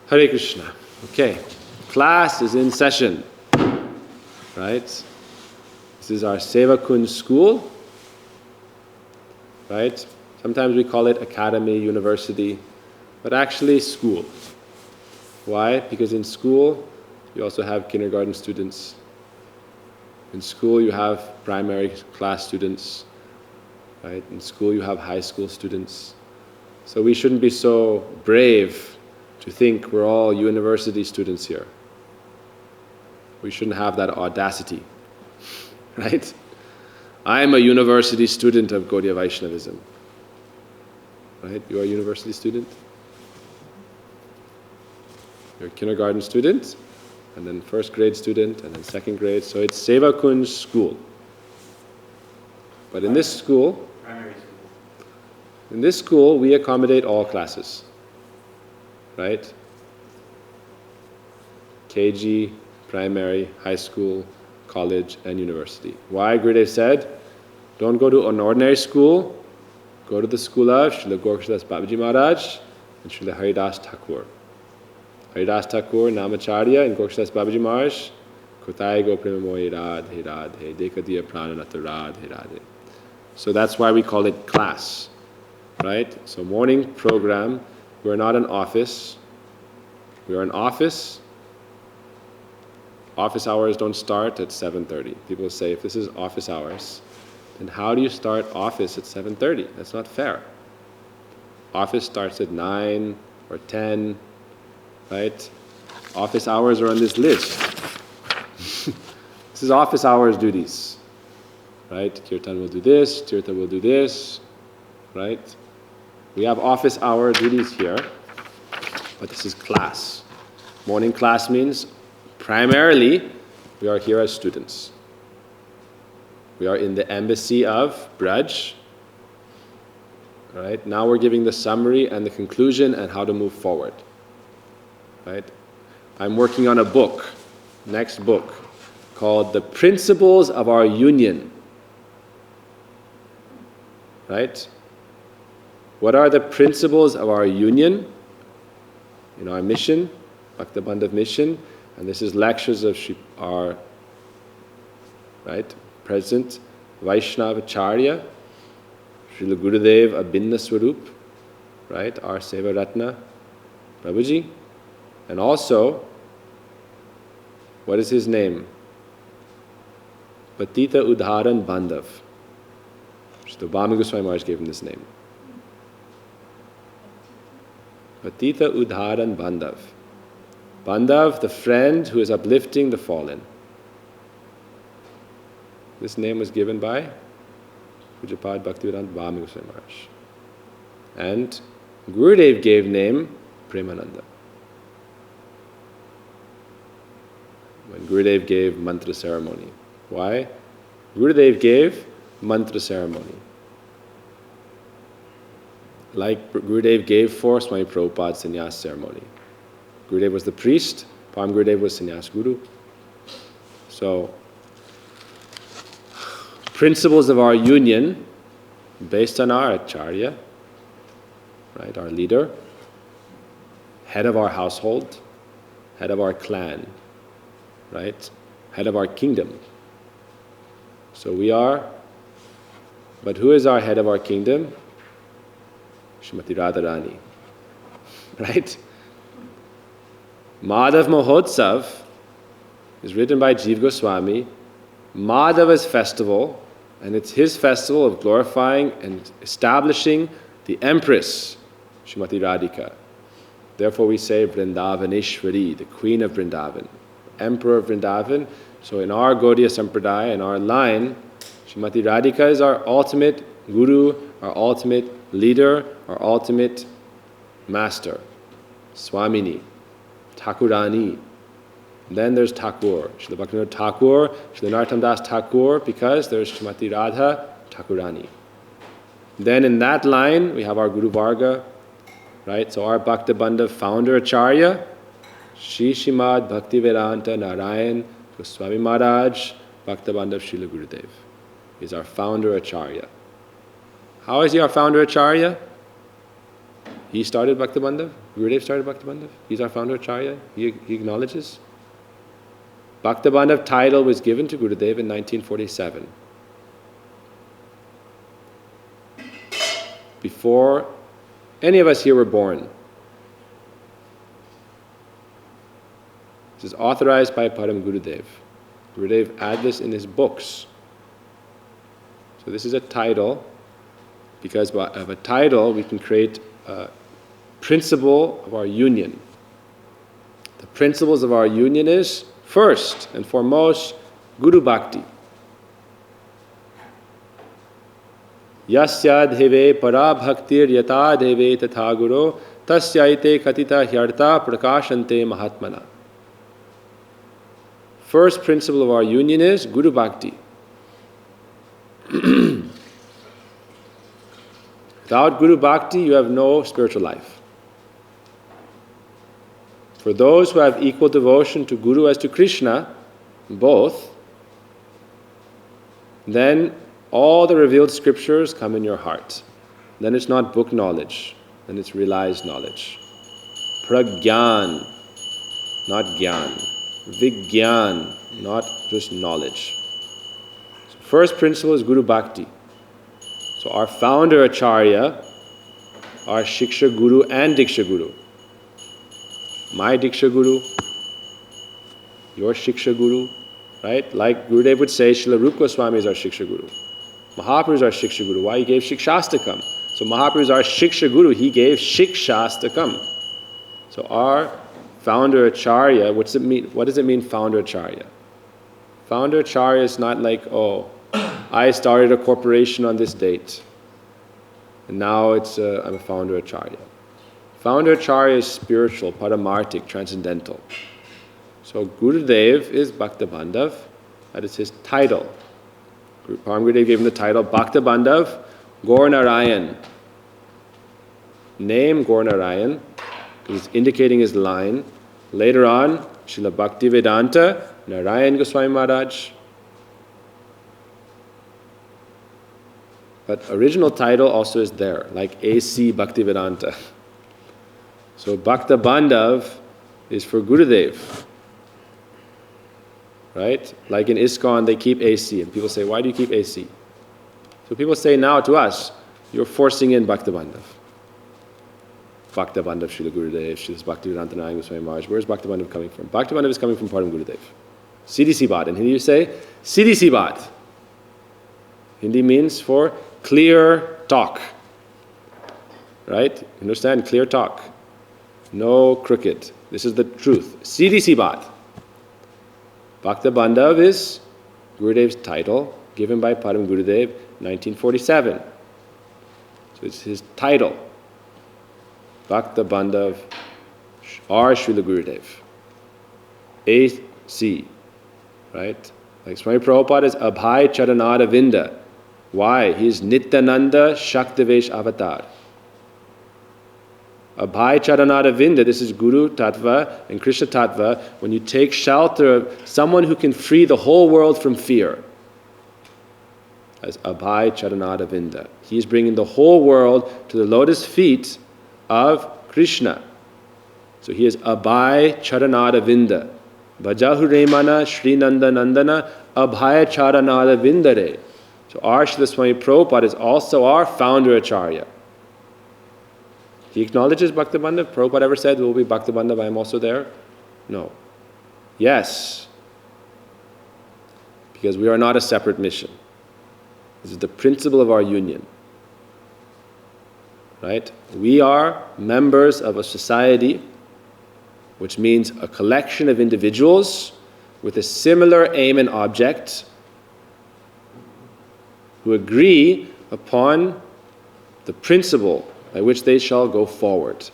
Hare Krishna. Okay, class is in session, right? This is our Seva Kunj school, right? Sometimes we call it academy, university, but actually school. Why? Because in school, you also have kindergarten students. In school, you have primary class students, right? In school, you have high school students. So we shouldn't be so brave to think we're all university students here. We shouldn't have that audacity, right? I'm a university student of Gaudiya Vaishnavism, right? You're a university student? You're a kindergarten student, and then first grade student, and then second grade. So it's Seva Kunj school. But in this school, we accommodate all classes, right? KG, primary, high school, college, and university. Why? Gurudev said, don't go to an ordinary school, go to the school of Srila Gorkhadas Babaji Maharaj and Srila Haridas Thakur. Haridas Thakur, Namacharya, and Gorkhadas Babaji Maharaj, Kotai go prema moye radhe radhe, dekadiya prananata radhe radhe. So that's why we call it class, right? So morning program, we're not an office. We are an office. Office hours don't start at 7:30. People say, if this is office hours, then how do you start office at 7:30? That's not fair. Office starts at 9 or 10, right? Office hours are on this list. This is office hours duties, right? Kirtan will do this, Tirtha will do this, right? We have office hour duties here, but this is class. Morning class means primarily we are here as students. We are in the embassy of Braj, right? Now we're giving the summary and the conclusion and how to move forward, right? I'm working on a book, next book, called The Principles of Our Union, right? What are the principles of our union in our mission, Bhakta Bandhav mission? And this is lectures of our, right, present Vaishnava Acharya, Srila Gurudev Abhinna Swarup, right, our Seva Ratna Prabhuji. And also, what is his name? Patita Udharan Bandhav. Srila Bhami Goswami Maharaj gave him this name. Patita Udharan Bandhav. Bandhav, the friend who is uplifting the fallen. This name was given by Pujapad Bhaktivedanta Bhami Goswami Maharaj. And Gurudev gave name Premananda. When Gurudev gave mantra ceremony. Why? Gurudev gave mantra ceremony. Like Gurudev gave for Swami Prabhupada's sannyas ceremony. Gurudev was the priest, Param Gurudev was sannyas guru. So, principles of our union, based on our acharya, right, our leader, head of our household, head of our clan, right, head of our kingdom. So we are, but who is our head of our kingdom? Srimati Radharani, right? Madhav Mahotsav is written by Jiva Goswami. Madhava's festival, and it's his festival of glorifying and establishing the Empress, Srimati Radhika. Therefore we say Vrindavaneshwari, the Queen of Vrindavan, Emperor of Vrindavan. So in our Gaudiya Sampradaya, in our line, Srimati Radhika is our ultimate guru, our ultimate leader, our ultimate master, Swamini, Thakurani. Then there's Thakur, Srila Bhaktivinoda Thakur, Srila Narottam Das Thakur, because there's Srimati Radha Thakurani. Then in that line, we have our Guru Varga, right? So our Bhakta Bandhav founder Acharya, Shri Srimad Bhaktivedanta Narayan Goswami Maharaj, Bhakta Bandhav Srila Gurudev. He's our founder Acharya. How is he our founder Acharya? He started Bhaktabandhav. Gurudev started Bhaktabandhav. He's our founder Acharya. He acknowledges. Bhaktabandhav title was given to Gurudev in 1947. Before any of us here were born. This is authorized by Param Gurudev. Gurudev added this in his books. So this is a title. Because of a title, we can create a principle of our union. The principles of our union is, first and foremost, Guru Bhakti. Yasya dheve para bhaktir yata dheve tatha guru tasyaite katita hyarta prakashante mahatmana. First principle of our union is Guru Bhakti. Without Guru Bhakti, you have no spiritual life. For those who have equal devotion to Guru as to Krishna, both, then all the revealed scriptures come in your heart. Then it's not book knowledge, then it's realized knowledge. Pragyan, not Gyan. Vigyan, not just knowledge. So first principle is Guru Bhakti. So our founder Acharya, our Shiksha Guru and Diksha Guru. My Diksha Guru, your Shiksha Guru, right? Like Gurudev would say, Srila Rupa Goswami is our Shiksha Guru. Mahaprabhu is our Shiksha Guru. Why? He gave Shikshastakam. So Mahaprabhu is our Shiksha Guru. He gave Shikshastakam. So our founder Acharya, what does it mean founder Acharya? Founder Acharya is not like, oh, I started a corporation on this date, and now I'm a founder Acharya. Founder Acharya is spiritual, paramartik, transcendental. So Gurudev is Bhaktabandhav, that is his title. Param Gurudev gave him the title Bhaktabandhav Gaur Narayan. Name Gaur Narayan, he's indicating his line. Later on, Srila Bhaktivedanta Narayan Goswami Maharaj. But original title also is there, like A.C. Bhaktivedanta. So Bhaktabandhav is for Gurudev. Right? Like in ISKCON, they keep AC. And people say, why do you keep AC? So people say now to us, you're forcing in Bhaktabandhav. Bhaktabandhav Srila Gurudev, Srila Bhaktivedanta Narayan Goswami Maharaj. Where's Bhaktabandhav coming from? Bhaktabandhav is coming from Param Gurudev. CDC Bhat. In Hindi you say, CDC Bhat. Hindi means for clear talk. Right? You understand? Clear talk. No crooked. This is the truth. CDC Bhat. Bhaktabandhav is Gurudev's title, given by Param Gurudev, 1947. So it's his title. Bhaktabandhav or Srila Gurudev. A.C. Right? Like Swami Prabhupada is Abhay Charanada Vinda. Why? He is Nityananda Shaktivesh Avatar. Abhay Charanada Vinda, this is Guru Tattva and Krishna Tattva, when you take shelter of someone who can free the whole world from fear. As Abhay Charanada Vinda. He is bringing the whole world to the lotus feet of Krishna. So he is Abhay Charanada Vinda. Bhajahu Remana Sri Nanda Nandana Abhay Charanada Vindare. So our Srila Swami Prabhupada is also our founder Acharya. He acknowledges Bhaktabandhav. Prabhupada ever said, will be Bhaktabandhav, I am also there? No. Yes. Because we are not a separate mission. This is the principle of our union. Right? We are members of a society, which means a collection of individuals with a similar aim and object who agree upon the principle by which they shall go forward.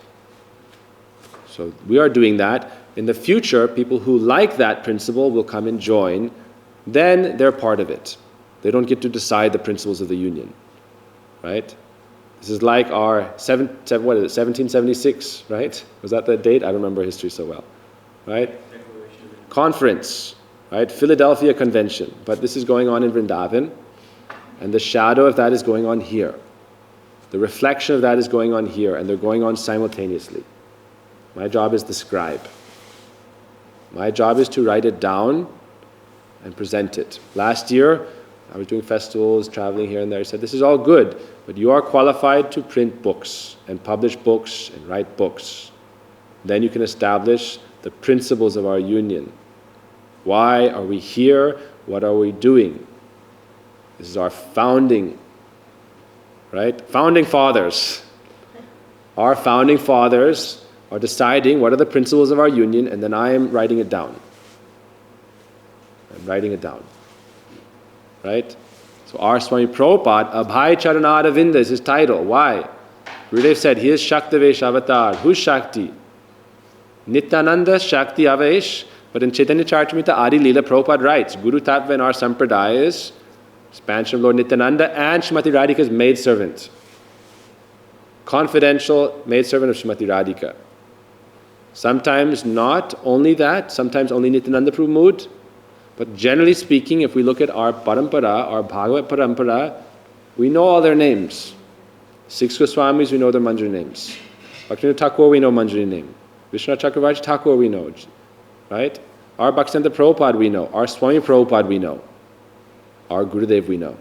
So we are doing that. In the future, people who like that principle will come and join. Then they're part of it. They don't get to decide the principles of the union. Right? This is like our 1776, right? Was that the date? I don't remember history so well. Right? Conference. Right? Philadelphia Convention. But this is going on in Vrindavan. And the shadow of that is going on here. The reflection of that is going on here, and they're going on simultaneously. My job is the scribe. My job is to write it down and present it. Last year, I was doing festivals, traveling here and there. I said, this is all good, but you are qualified to print books and publish books and write books. Then you can establish the principles of our union. Why are we here? What are we doing? This is our founding, right? Founding fathers. Our founding fathers are deciding what are the principles of our union, and then I am writing it down. I'm writing it down. Right? So our Swami Prabhupada, Abhay Charanadavinda is his title. Why? Gurudev said he is Shaktivesh avatar. Who's Shakti? Nityananda Shakti Avesh. But in Chaitanya Charitamrita Adi Leela, Prabhupada writes, Guru Tattva in our sampradaya is expansion of Lord Nityananda and Srimati Radhika's maidservant. Confidential maidservant of Srimati Radhika. Sometimes not only that, sometimes only Nityananda Prabhu mood. But generally speaking, if we look at our parampara, our Bhagavad parampara, we know all their names. Six Goswamis, we know their Manjari names. Bhaktivinoda Thakur, we know Manjari name. Vishwanath Chakravarti Thakur, we know. Right? Our Bhaktivedanta Prabhupada, we know. Our Swami Prabhupada, we know. Our Gurudev, we know.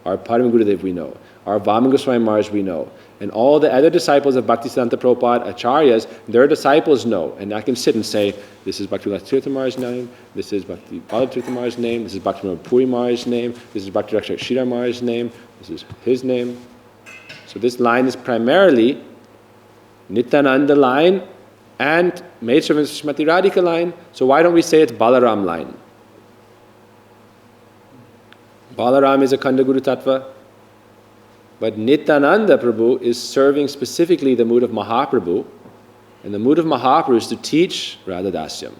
Our Param Gurudev, we know. Our Vaman Goswami Maharaj, we know. And all the other disciples of Bhaktisiddhanta Prabhupada, Acharyas, their disciples know. And I can sit and say, this is Bhaktivinoda Tirtha Maharaj's name, this is Bhakti Ballabh Tirtha Maharaj's name, this is Bhaktivinoda Puri Maharaj's name, this is Bhakti Rakshak Shira Maharaj's name, this is his name. So this line is primarily Nityananda line and maidservant Srimati Radhika line. So why don't we say it's Balaram line? Balaram is a Khanda Guru Tattva. But Nityananda Prabhu is serving specifically the mood of Mahaprabhu. And the mood of Mahaprabhu is to teach Radha Dasyam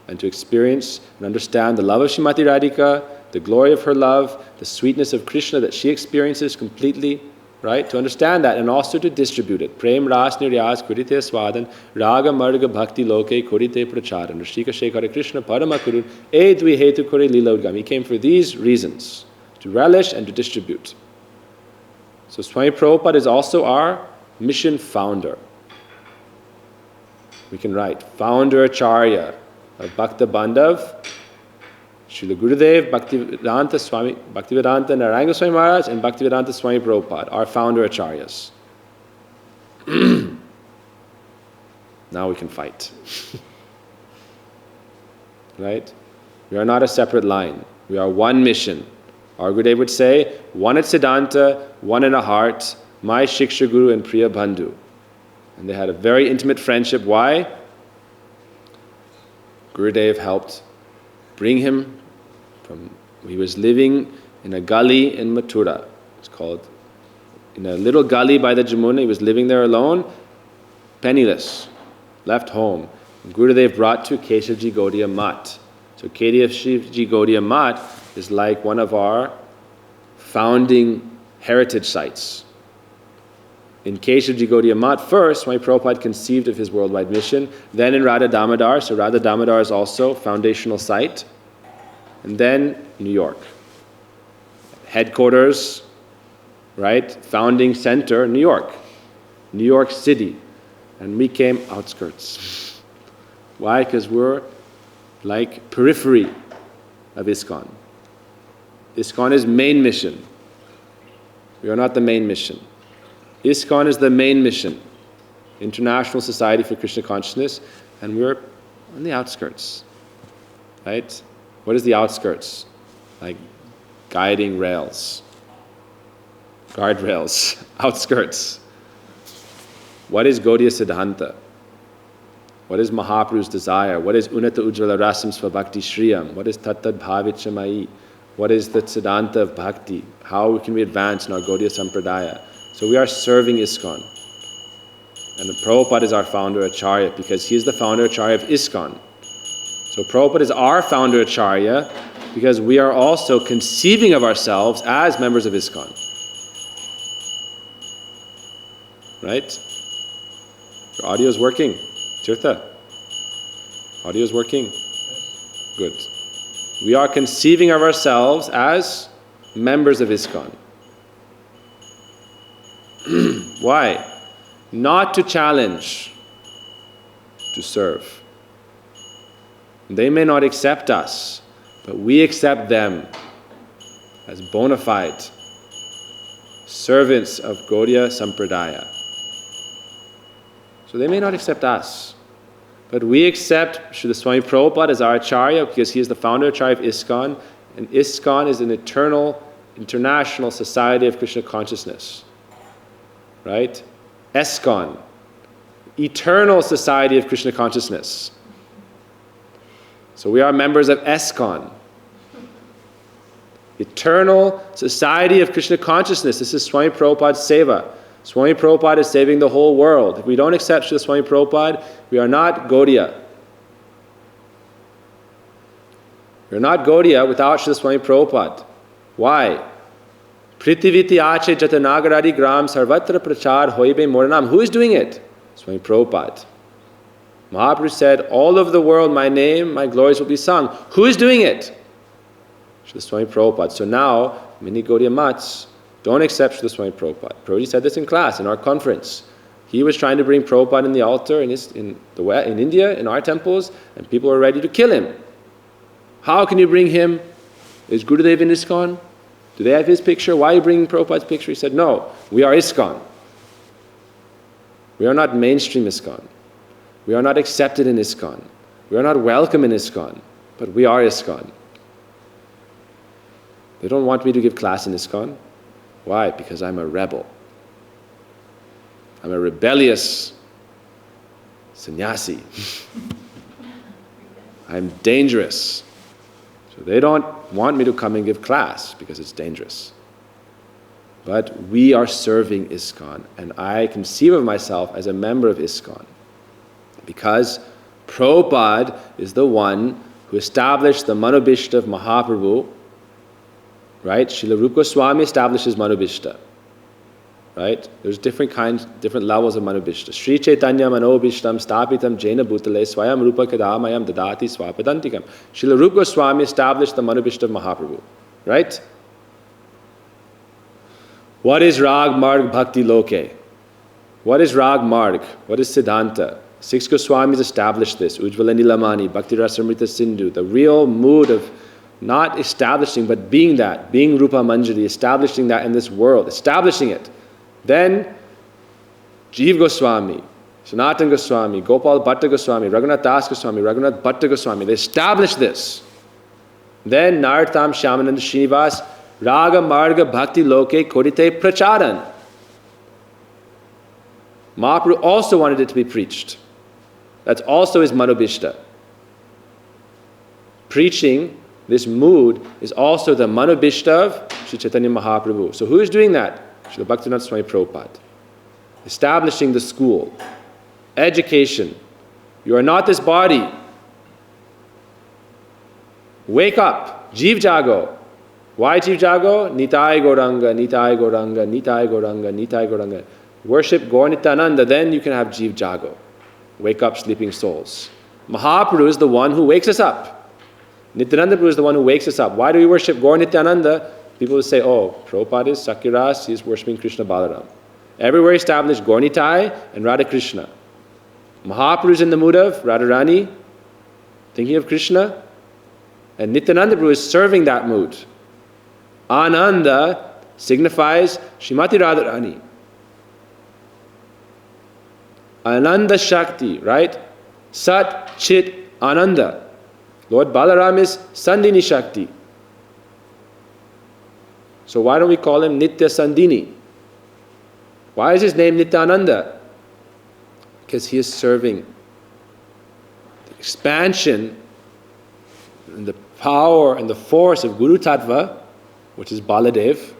and to experience and understand the love of Srimati Radhika, the glory of her love, the sweetness of Krishna that she experiences completely, right? To understand that and also to distribute it. Prem Ras Niryas Kurite Swadan Raga Marga Bhakti Loke Kurite Pracharan Rashika Shekhara Krishna Parama Kurun Edvi Hetu Kore Lila Udgam. He came for these reasons, to relish and to distribute. So Swami Prabhupada is also our mission founder. We can write, founder Acharya of Bhakta Bandhav, Srila Gurudev, Bhaktivedanta Swami, Bhaktivedanta Narayana Swami Maharaj, and Bhaktivedanta Swami Prabhupada, our founder Acharyas. Now we can fight. Right? We are not a separate line. We are one mission. Our Gurudev would say, one at Siddhanta, one in a heart, my Shiksha Guru and Priya Bandhu. And they had a very intimate friendship. Why? Gurudev helped bring him from, he was living in a gully in Mathura. It's called, in a little gully by the Jamuna. He was living there alone, penniless, left home. Gurudev brought to Keshavji Gaudiya Math. So Keshavji Gaudiya Math is like one of our founding heritage sites. In Keshavji Gaudiya Math, first, Swami Prabhupada conceived of his worldwide mission. Then in Radha Damodar, so Radha Damodar is also foundational site. And then New York. Headquarters, right? Founding center, New York. New York City. And we came outskirts. Why? Because we're like periphery of ISKCON. ISKCON is main mission. We are not the main mission. ISKCON is the main mission, International Society for Krishna Consciousness, and we're on the outskirts, right? What is the outskirts? Like guiding rails, guardrails, outskirts. What is Gaudiya Siddhanta? What is Mahaprabhu's desire? What is Unata Ujjvala Rasam Svabhakti Shriyam? What is Tattad Bhavichamai? What is the Siddhanta of Bhakti? How can we advance in our Gaudiya Sampradaya? So we are serving ISKCON. And Prabhupada is our founder Acharya because he is the founder Acharya of ISKCON. So Prabhupada is our founder Acharya because we are also conceiving of ourselves as members of ISKCON. Right? Your audio is working. Tirtha, audio is working? Good. We are conceiving of ourselves as members of ISKCON. Why? Not to challenge, to serve. They may not accept us, but we accept them as bona fide servants of Gaudiya Sampradaya. So they may not accept us, but we accept Srila Swami Prabhupada as our Acharya because he is the founder Acharya of ISKCON, and ISKCON is an eternal, international society of Krishna consciousness. Right? ESKCON, eternal society of Krishna consciousness. So we are members of ESKCON, eternal society of Krishna consciousness. This is Swami Prabhupada's seva. Swami Prabhupada is saving the whole world. If we don't accept Srila Swami Prabhupada, we are not Gaudiya. We are not Gaudiya without Srila Swami Prabhupada. Why? Prithiviti ache jatanagaradi gram sarvatra prachar hoibe moranam. Who is doing it? Swami Prabhupada. Mahaprabhu said, all over the world my name, my glories will be sung. Who is doing it? Srila Swami Prabhupada. So now, many Gaudiya mats don't accept Srila Swami Prabhupada. Prabhupada said this in class, in our conference. He was trying to bring Prabhupada in the altar in India, in our temples, and people were ready to kill him. How can you bring him? Is Gurudev in ISKCON? Do they have his picture? Why are you bringing Prabhupada's picture? He said, no, we are ISKCON. We are not mainstream ISKCON. We are not accepted in ISKCON. We are not welcome in ISKCON, but we are ISKCON. They don't want me to give class in ISKCON. Why? Because I'm a rebel. I'm a rebellious sannyasi. I'm dangerous. So they don't want me to come and give class because it's dangerous. But we are serving ISKCON, and I conceive of myself as a member of ISKCON because Prabhupada is the one who established the Manobishta of Mahaprabhu. Right? Srila Rupa Goswami establishes Manobishta. Right? There's different levels of Manobishta. Sri Chaitanya Manobishtam Stapitam Jaina Bhutale Swayam Rupa Kadamayam Dadati Swapadantikam. Srila Rupa Goswami established the Manobishta of Mahaprabhu. Right? What is Rag Marg Bhakti Loke? What is Rag Marg? What is Siddhanta? Six Goswamis established this. Ujjvala Nilamani, Bhakti Rasamrita Sindhu. The real mood of not establishing, but being that, being Rupa Manjari, establishing that in this world, establishing it. Then, Jiva Goswami, Sanatana Goswami, Gopal Bhatta Goswami, Raghunath Das Goswami, Raghunath Bhatta Goswami, they established this. Then, Narottam Shyamananda Srinivas, Raga Marga Bhakti Loke Kodite Pracharan. Mahaprabhu also wanted it to be preached. That's also his Manobishta. Preaching this mood is also the Manobishta of Sri Chaitanya Mahaprabhu. So who is doing that? Srila Bhaktivinoda Swami Prabhupada. Establishing the school. Education. You are not this body. Wake up. Jeev Jago. Why Jeev Jago? Nitai Gauranga, Nitai Gauranga, Nitai Gauranga, Nitai Gauranga. Worship Gaur Nityananda, then you can have Jeev Jago. Wake up sleeping souls. Mahaprabhu is the one who wakes us up. Nityananda Prabhu is the one who wakes us up. Why do we worship Gaur Nityananda? People will say, oh, Prabhupada is Sakiras, he is worshipping Krishna Balaram. Everywhere established Gaur Nitai and Radha Krishna. Mahaprabhu is in the mood of Radharani, thinking of Krishna, and Nityananda Prabhu is serving that mood. Ananda signifies Srimati Radharani. Ananda Shakti, right? Sat Chit Ananda. Lord Balaram is Sandini Shakti. So why don't we call him Nitya Sandini? Why is his name Nityananda? Because he is serving the expansion and the power and the force of Guru Tattva, which is Baladev.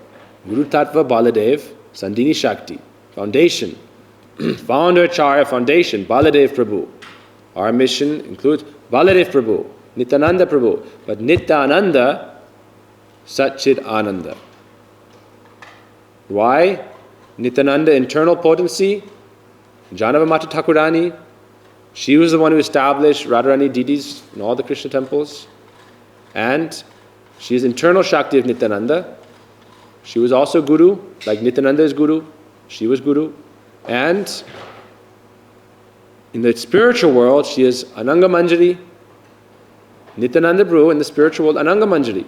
Guru Tattva Baladev, Sandini Shakti, foundation. Founder Acharya Foundation, Baladev Prabhu. Our mission includes Baladev Prabhu, Nityananda Prabhu, but Nityananda, Satchid Ananda. Why? Nityananda, internal potency, Janava Mata Thakurani, she was the one who established Radharani deities in all the Krishna temples, and she is internal Shakti of Nityananda. She was also Guru, like Nityananda is Guru. She was Guru. And in the spiritual world, she is Ananga Manjari. Nityananda Prabhu in the spiritual world, Ananga Manjari.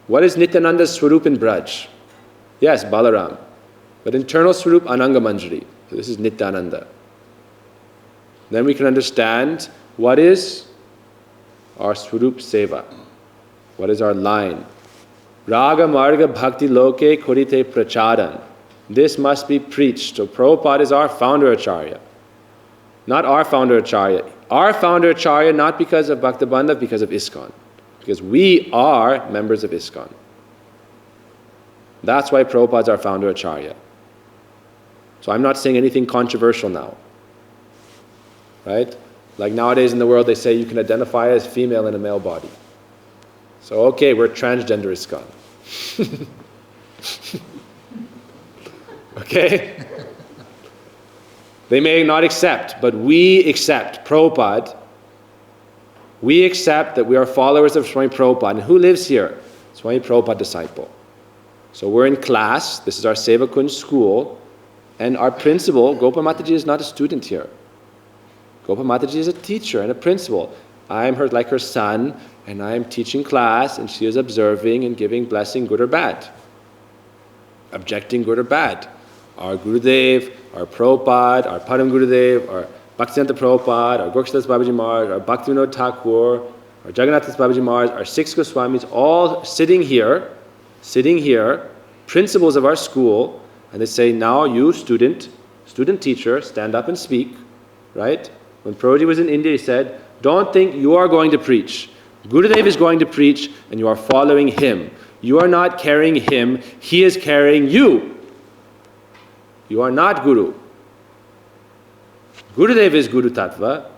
What is Nityananda's Swarup in Braj? Yes, Balaram. But internal Swarup, Ananga Manjari. So this is Nityananda. Then we can understand what is our Swarup Seva. What is our line? Raga Marga Bhakti Loke Kurite Pracharan. This must be preached. So Prabhupada is our founder Acharya. Not our founder Acharya. Our founder Acharya not because of Bhaktabandha, because of ISKCON. Because we are members of ISKCON. That's why Prabhupada is our founder Acharya. So I'm not saying anything controversial now. Right? Like nowadays in the world they say you can identify as female in a male body. So okay, we're transgender ISKCON. Okay? They may not accept, but we accept. Prabhupada, we accept that we are followers of Swami Prabhupada. And who lives here? Swami Prabhupada disciple. So we're in class, this is our Seva Kunj school, and our principal, Gopal Mataji, is not a student here. Gopal Mataji is a teacher and a principal. I'm like her son, and I'm teaching class, and she is observing and giving blessing, good or bad. Objecting, good or bad. Our Gurudev, our Prabhupada, our Param Gurudev, our Bhaktivedanta Prabhupada, our Gokshadas Babaji Maharaj, our Bhaktivinoda Thakur, our Jagannathas Babaji Maharaj, our 6 Goswamis, all sitting here, principals of our school, and they say, now you student teacher, stand up and speak, right? When Prabhuji was in India, he said, don't think you are going to preach. Gurudev is going to preach, and you are following him. You are not carrying him, he is carrying you. You are not Guru. Gurudev is Guru Tattva,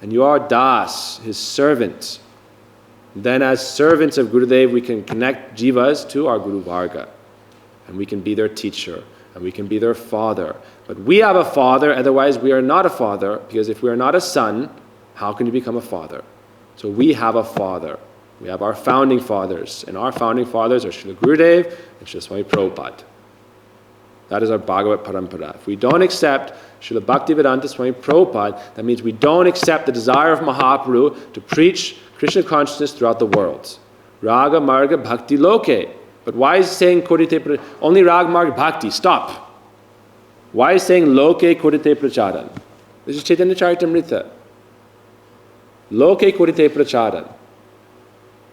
and you are Das, his servant. Then as servants of Gurudev, we can connect jivas to our Guru Varga. And we can be their teacher, and we can be their father. But we have a father, otherwise we are not a father, because if we are not a son, how can you become a father? So we have a father. We have our founding fathers, and our founding fathers are Srila Gurudev and Srila Swami Prabhupada. That is our Bhagavat Parampara. If we don't accept Srila Bhaktivedanta Swami Prabhupada, that means we don't accept the desire of Mahaprabhu to preach Krishna consciousness throughout the world. Raga Marga Bhakti Loke. But why is he saying Kodite only Raga Marga Bhakti? Stop. Why is he saying Loke Kodite Pracharan? This is Chaitanya Charitamrita. Loke Kodite Pracharan.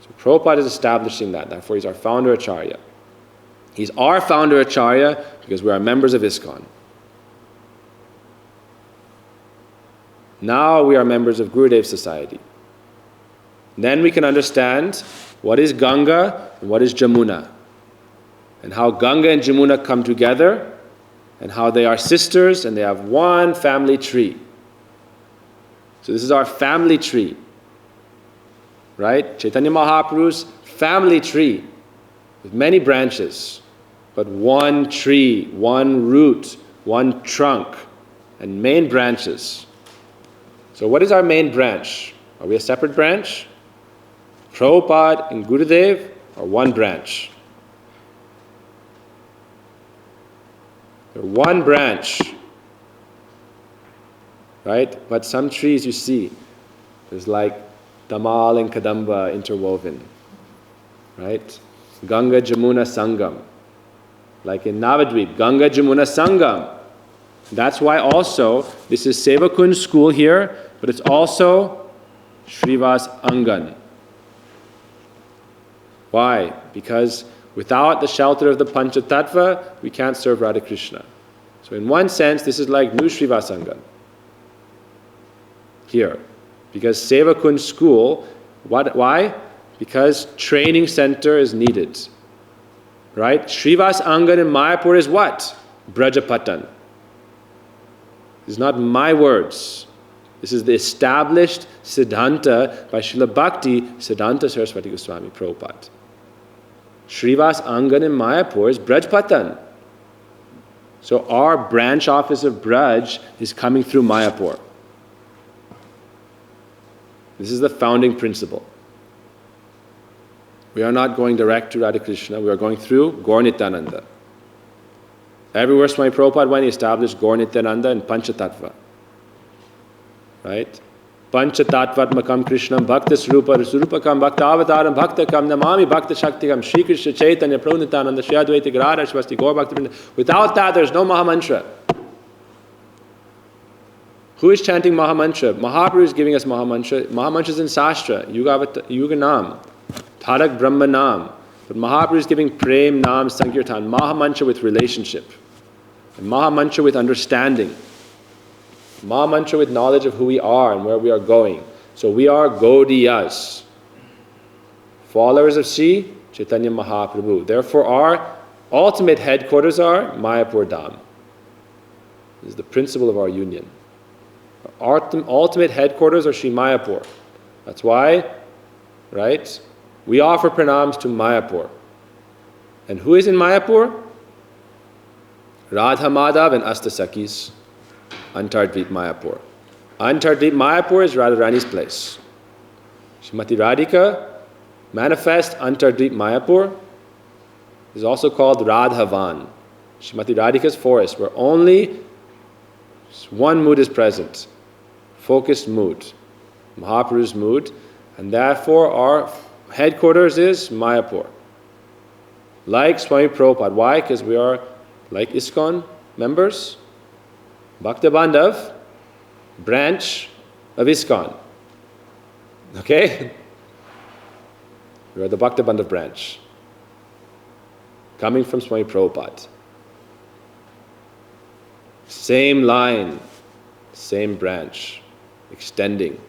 So Prabhupada is establishing that. Therefore he's our founder Acharya. He's our founder Acharya because we are members of ISKCON. Now we are members of Gurudev Society. Then we can understand what is Ganga and what is Jamuna. And how Ganga and Jamuna come together and how they are sisters and they have one family tree. So this is our family tree. Right? Chaitanya Mahaprabhu's family tree with many branches, but one tree, one root, one trunk, and main branches. So what is our main branch? Are we a separate branch? Prabhupada and Gurudev are one branch. They're one branch. Right? But some trees you see, there's like Damal and Kadamba interwoven. Right? Ganga Jamuna Sangam. Like in Navadvip, Ganga Jamuna Sangam. That's why also, this is Seva Kunj school here, but it's also Srivas Angan. Why? Because without the shelter of the Panchatattva, we can't serve Radha Krishna. So in one sense, this is like new Srivas Angan. Here. Because Seva Kunj school, why? Because training center is needed. Right? Srivas Angan in Mayapur is what? Brajapatan. This is not my words. This is the established Siddhanta by Srila Bhakti Siddhanta Saraswati Goswami Prabhupada. Srivas Angan in Mayapur is Brajpatan. So our branch office of Braj is coming through Mayapur. This is the founding principle. We are not going direct to Radha Krishna, we are going through Gaur Nityananda. Everywhere Swami Prabhupada went, he established Gaur Nityananda and Panchatattva. Right? Panchatattvatmakam Krishnam Bhakta Srupa Surupakam Bhakta Avataram Bhaktakam Namami Bhakta Shaktikam Shri Krishna Chaitanya Prabhupada Shri Advaita Gadadhar Shivasti Gaur Bhakta Vrinda. Without that, there's no Mahamantra. Who is chanting Mahamantra? Mahaprabhu is giving us Mahamantra. Mahamantra is in Sastra, Yuga Nam, Tarak Brahma Nam. But Mahaprabhu is giving Prem Nam Sankirtan, Mahamantra with relationship, and Mahamantra with understanding, Mahamantra with knowledge of who we are and where we are going. So we are Gaudiyas, followers of Sri Chaitanya Mahaprabhu. Therefore our ultimate headquarters are Mayapur Dham. This is the principle of our union. Our ultimate headquarters are Sri Mayapur. That's why, right, we offer pranams to Mayapur. And who is in Mayapur? Radha Madhav and Astasakis. Antardvip Mayapur. Antardvip Mayapur is Radharani's place. Srimati Radhika, manifest Antardvip Mayapur, is also called Radhavan. Srimati Radhika's forest, where only one mood is present. Focused mood. Mahaprabhu's mood. And therefore our headquarters is Mayapur. Like Swami Prabhupada. Why? Because we are like ISKCON members. Bhakta Bandhav, branch of ISKCON. Okay? We are the Bhakta Bandhav branch. Coming from Swami Prabhupada. Same line, same branch, extending.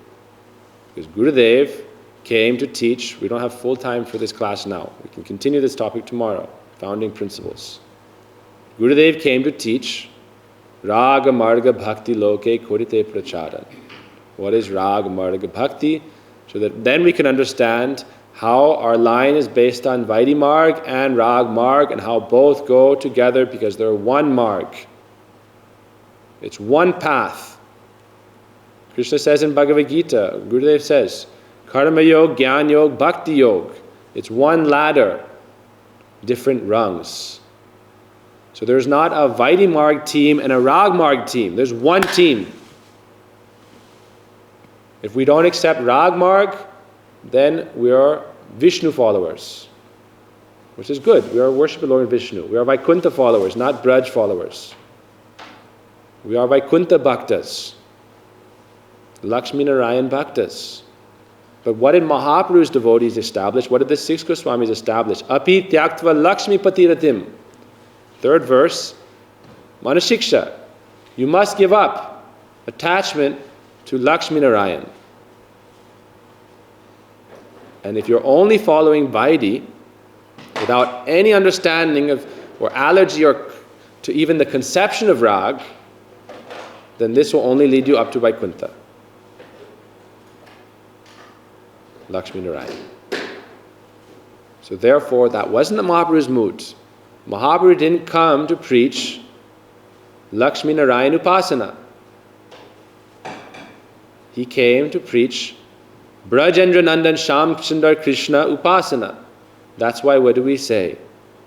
Because Gurudev came to teach. We don't have full time for this class now. We can continue this topic tomorrow. Founding principles. Gurudev came to teach Raga Marga Bhakti Loke Kodite Pracharan. What is Raga Marga Bhakti? So that then we can understand how our line is based on Vaidhi Marg and Rag Marg and how both go together because they're one Marg. It's one path. Krishna says in Bhagavad Gita, Gurudev says, Karma Yog, Gyan Yog, Bhakti Yog. It's one ladder, different rungs. So there's not a Vaidhi Marg team and a Rag Marg team. There's one team. If we don't accept Rag Marg, then we are Vishnu followers, which is good. We are worshiping Lord Vishnu. We are Vaikuntha followers, not Braj followers. We are Vaikuntha Bhaktas, Lakshmi Narayan Bhaktas. But what did Mahaprabhu's devotees establish? What did the six Goswamis establish? Api tyaktva Lakshmi patiratim. Third verse, Manashiksha. You must give up attachment to Lakshmi Narayan. And if you're only following Vaidhi, without any understanding of or allergy or to even the conception of Rag, then this will only lead you up to Vaikuntha. Lakshmi Narayan. So therefore, that wasn't the Mahaprabhu's mood. Mahaprabhu didn't come to preach Lakshmi Narayan Upasana. He came to preach Brajendra Nandan Sham Sundar Krishna Upasana. That's why, what do we say?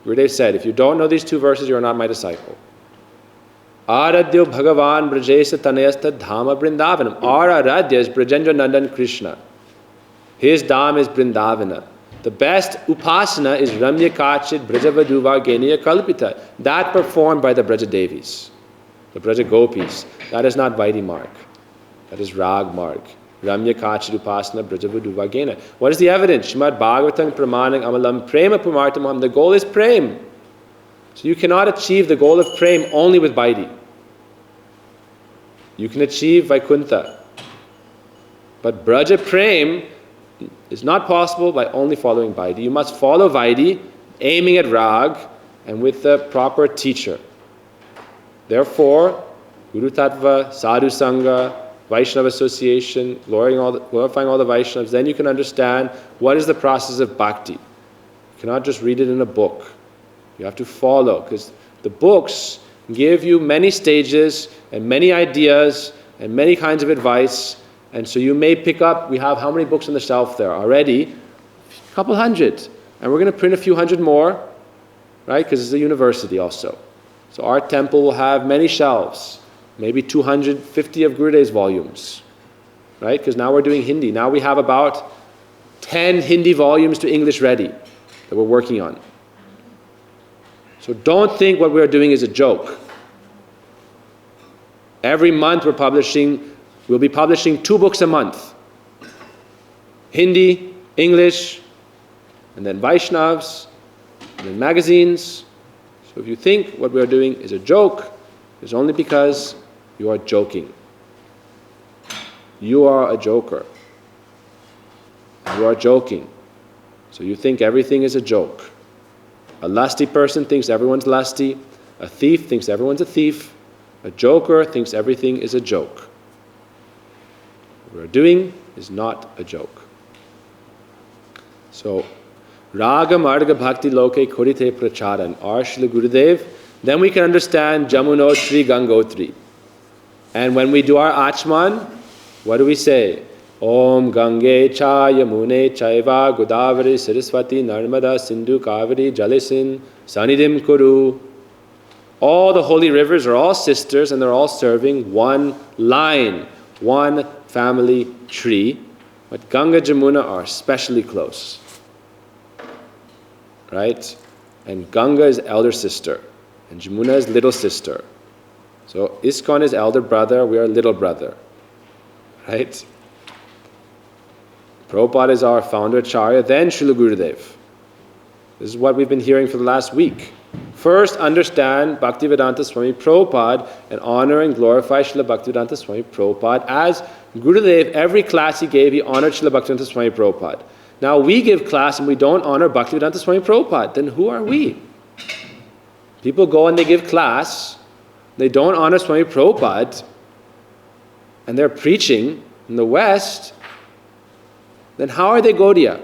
Gurudev said, if you don't know these two verses, you are not my disciple. Aradhyo Bhagavan Brajesa Tanayasta Dhama Brindavanam. Our Aradhya is Brajendra Nandan Krishna. His Dham is Brindavana. The best upasana is Ramya Kachit Brajavaduva Geniya Kalpita. That performed by the Braja Devis, the Braja Gopis. That is not Vaidhi Marg. That is Rag Marg. Ramya Kachit Upasana Brajavaduva Gena. What is the evidence? Shrimad Bhagavatam Pramanam Amalam Prema Pramartamam. The goal is Prem. So you cannot achieve the goal of Prem only with Vaidhi. You can achieve Vaikuntha. But Braja Prem is not possible by only following Vaidhi. You must follow Vaidhi, aiming at Rag, and with the proper teacher. Therefore, Guru Tattva, Sadhu Sangha, Vaishnava association, glorifying all the Vaishnavas, then you can understand what is the process of bhakti. You cannot just read it in a book. You have to follow, because the books give you many stages and many ideas and many kinds of advice. And so you may pick up, we have how many books on the shelf there already? A couple hundred. And we're going to print a few hundred more, right? Because it's a university also. So our temple will have many shelves, maybe 250 of Gurudev's volumes, right? Because now we're doing Hindi. Now we have about 10 Hindi volumes to English ready that we're working on. So don't think what we're doing is a joke. Every month we'll be publishing 2 books a month. Hindi, English, and then Vaishnavs, and then magazines. So if you think what we're doing is a joke, it's only because you are joking. You are a joker. You are joking. So you think everything is a joke. A lusty person thinks everyone's lusty. A thief thinks everyone's a thief. A joker thinks everything is a joke. What we're doing is not a joke. So, Raga Marga Bhakti Loke Kurite Pracharan, our Srila Gurudev, then we can understand Jamunotri Gangotri. And when we do our Achman, what do we say? Om Gange Cha Yamune Chaiva Godavari Saraswati Narmada Sindhu Kaveri Jalisin Sanidim Kuru. All the holy rivers are all sisters and they're all serving one line, one family tree. But Ganga Jamuna are especially close. Right? And Ganga is elder sister, and Jamuna is little sister. So ISKCON is elder brother, we are little brother. Right? Prabhupada is our founder Acharya, then Srila Gurudev. This is what we've been hearing for the last week. First, understand Bhaktivedanta Swami Prabhupada and honor and glorify Srila Bhaktivedanta Swami Prabhupada. As Gurudev, every class he gave, he honored Srila Bhaktivedanta Swami Prabhupada. Now we give class and we don't honor Bhaktivedanta Swami Prabhupada. Then who are we? People go and they give class, they don't honor Swami Prabhupada, and they're preaching in the West. Then how are they Gaudiya?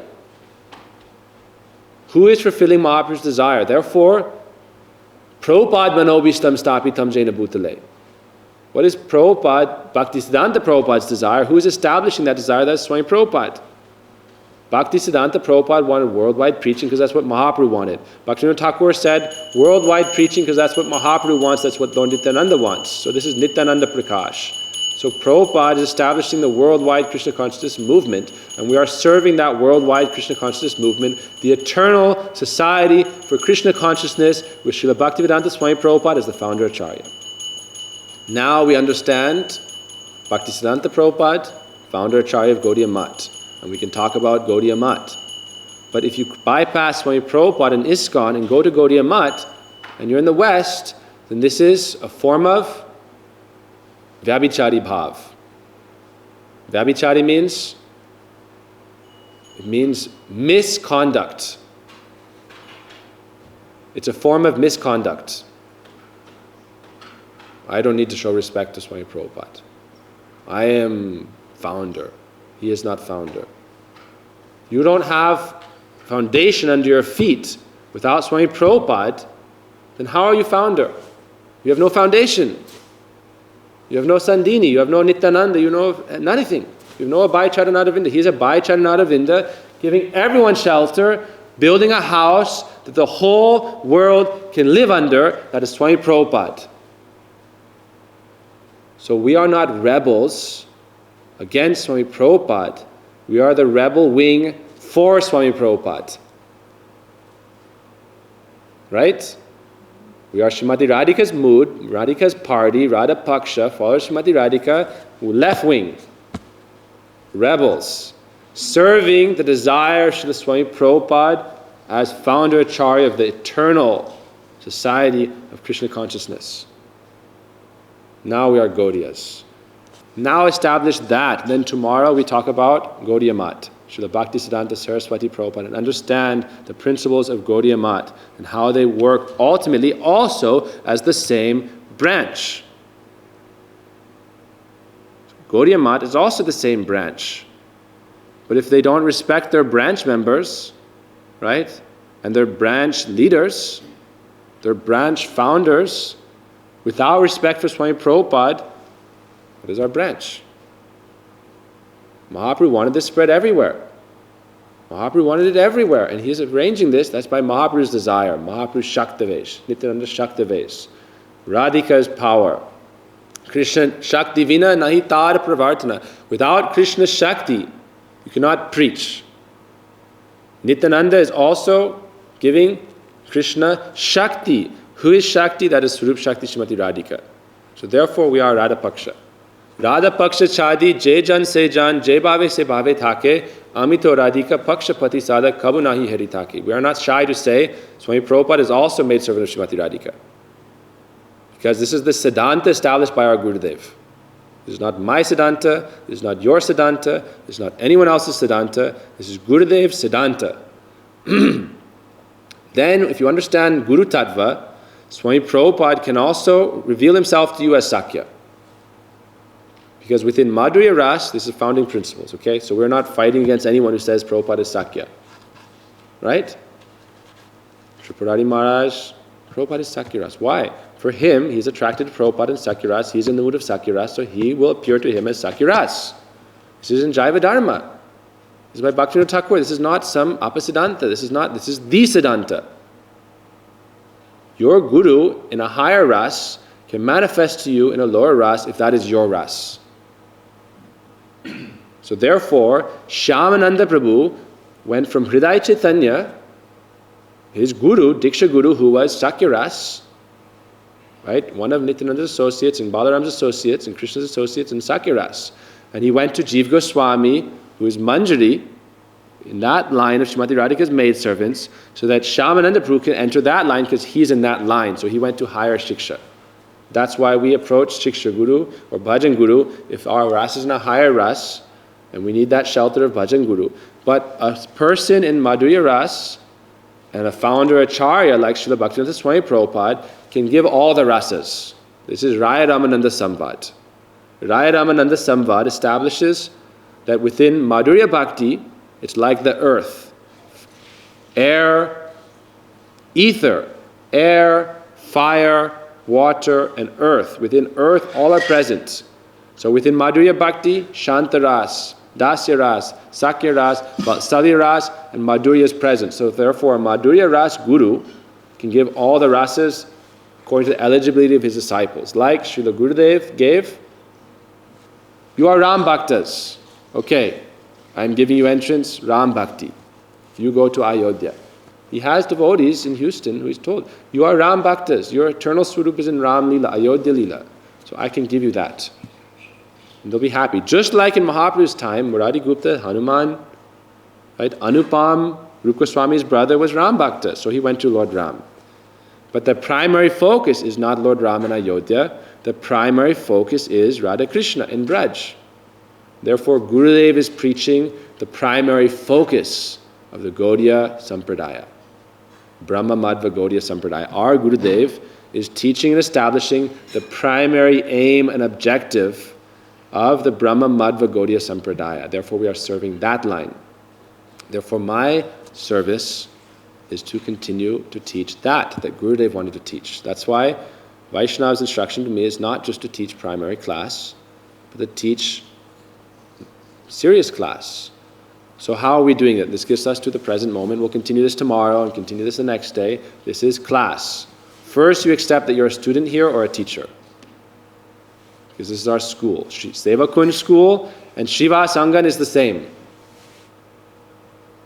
Who is fulfilling Mahaprabhu's desire? Therefore, Prabhupada manobishtam stapitam jaina bhutale. What is Prabhupada, Bhaktisiddhanta Prabhupada's desire? Who is establishing that desire? That's Swami Prabhupada. Bhaktisiddhanta Prabhupada wanted worldwide preaching because that's what Mahaprabhu wanted. Bhaktivinoda Thakur said worldwide preaching because that's what Mahaprabhu wants, that's what Lord Nityananda wants. So this is Nityananda Prakash. So Prabhupada is establishing the worldwide Krishna consciousness movement, and we are serving that worldwide Krishna consciousness movement, the eternal society for Krishna consciousness, with Srila Bhaktivedanta Swami Prabhupada as the founder Acharya. Now we understand Bhaktisiddhanta Prabhupada, founder Acharya of Gaudiya Math, and we can talk about Gaudiya Math. But if you bypass Swami Prabhupada and ISKCON and go to Gaudiya Math, and you're in the West, then this is a form of Vyabhichari Bhav. Vyabhichari means misconduct. It's a form of misconduct. I don't need to show respect to Swami Prabhupada. I am founder. He is not founder. You don't have foundation under your feet without Swami Prabhupada, then how are you founder? You have no foundation. You have no Sandini, you have no Nityananda, you know nothing. You have no Abhay Charanadavinda. He is a Abhay Charanadavinda, giving everyone shelter, building a house that the whole world can live under. That is Swami Prabhupada. So we are not rebels against Swami Prabhupada. We are the rebel wing for Swami Prabhupada. Right? We are Srimati Radhika's mood, Radhika's party, Radha Paksha, follows Srimati Radhika, left wing, rebels, serving the desire of Srila Swami Prabhupada as founder Acharya of the eternal society of Krishna consciousness. Now we are Gaudiyas. Now establish that, then tomorrow we talk about Gaudiya Math, Srila Bhaktisiddhanta Saraswati Prabhupada, and understand the principles of Gaudiya Math and how they work ultimately also as the same branch. Gaudiya Math is also the same branch. But if they don't respect their branch members, right, and their branch leaders, their branch founders, without respect for Swami Prabhupada, what is our branch? Mahaprabhu wanted this spread everywhere. Mahaprabhu wanted it everywhere, and he's arranging this. That's by Mahaprabhu's desire, Mahaprabhu's Shaktavesh, Nityananda Shaktavesh. Radhika's power. Krishna Shakti Vina Nahi Tar Pravartana. Without Krishna's Shakti, you cannot preach. Nityananda is also giving Krishna Shakti. Who is Shakti? That is Swarup Shakti Srimati Radhika. So therefore we are Radha Paksha. Radha Paksha Chadi, Jai Jan Se Jan, Jai Bhave Se Bhave Thake, Amito Radhika Paksha Pati Sada Kabu Nahi Heri Thake. We are not shy to say Swami Prabhupada is also made servant of Srimati Radhika. Because this is the Siddhanta established by our Gurudev. This is not my Siddhanta, this is not your Siddhanta, this is not anyone else's Siddhanta, this is Gurudev's Siddhanta. Then, if you understand Guru Tattva, Swami Prabhupada can also reveal himself to you as Sakya. Because within Madhurya Ras, this is founding principles, okay? So we're not fighting against anyone who says Prabhupada is Sakya. Right? Tripurari Maharaj, Prabhupada is Sakya Ras. Why? For him, he's attracted to Prabhupada and Sakya Ras. He's in the mood of Sakya Ras, so he will appear to him as Sakya Ras. This is in Jaiva Dharma. This is by Bhaktivinoda Thakur. This is not some Apasiddhanta. This is the Siddhanta. Your Guru in a higher Ras can manifest to you in a lower Ras if that is your Ras. So therefore, Shyamananda Prabhu went from Hridaya Chaitanya, his Guru, Diksha Guru, who was Sakya Ras, right? One of Nityananda's associates and Balaram's associates and Krishna's associates in Sakya Ras. And he went to Jiva Goswami, who is Manjari, in that line of Srimati Radhika's maidservants, so that Shyamananda Prabhu can enter that line because he's in that line. So he went to higher Shiksha. That's why we approach Shiksha Guru or Bhajan Guru if our Ras is in a higher Ras, and we need that shelter of Bhajan Guru. But a person in Madhurya Ras and a founder Acharya like Srila Bhaktivinoda Swami Prabhupada can give all the rasas. This is Raya Ramananda Samvad. Raya Ramananda Samvad establishes that within Madhurya Bhakti, it's like the earth. Air, ether, air, fire, water, and earth. Within earth, all are present. So within Madhurya Bhakti, Shanta Ras, Dasya Ras, Sakya Ras, Vatsalya Ras, and Madhurya is present. So therefore, a Madhurya Ras Guru can give all the rasas according to the eligibility of his disciples. Like Srila Gurudev gave, you are Ram Bhaktas. Okay, I'm giving you entrance, Ram Bhakti. You go to Ayodhya. He has devotees in Houston who he's told, you are Ram Bhaktas. Your eternal Swarup is in Ram Lila, Ayodhya Lila. So I can give you that. And they'll be happy. Just like in Mahaprabhu's time, Murari Gupta, Hanuman, right? Anupam, Rupa Goswami's brother, was Ram Bhakta. So he went to Lord Ram. But the primary focus is not Lord Ram in Ayodhya. The primary focus is Radha Krishna in Braj. Therefore, Gurudev is preaching the primary focus of the Gaudiya Sampradaya. Brahma Madhva Gaudiya Sampradaya. Our Gurudev is teaching and establishing the primary aim and objective of the Brahma Madhva Gaudiya Sampradaya. Therefore, we are serving that line. Therefore, my service is to continue to teach that Gurudev wanted to teach. That's why Vaishnava's instruction to me is not just to teach primary class, but to teach serious class. So how are we doing it? This gets us to the present moment. We'll continue this tomorrow and continue this the next day. This is class. First, you accept that you're a student here or a teacher. Because this is our school. Seva Kunj school and Shiva Sangan is the same.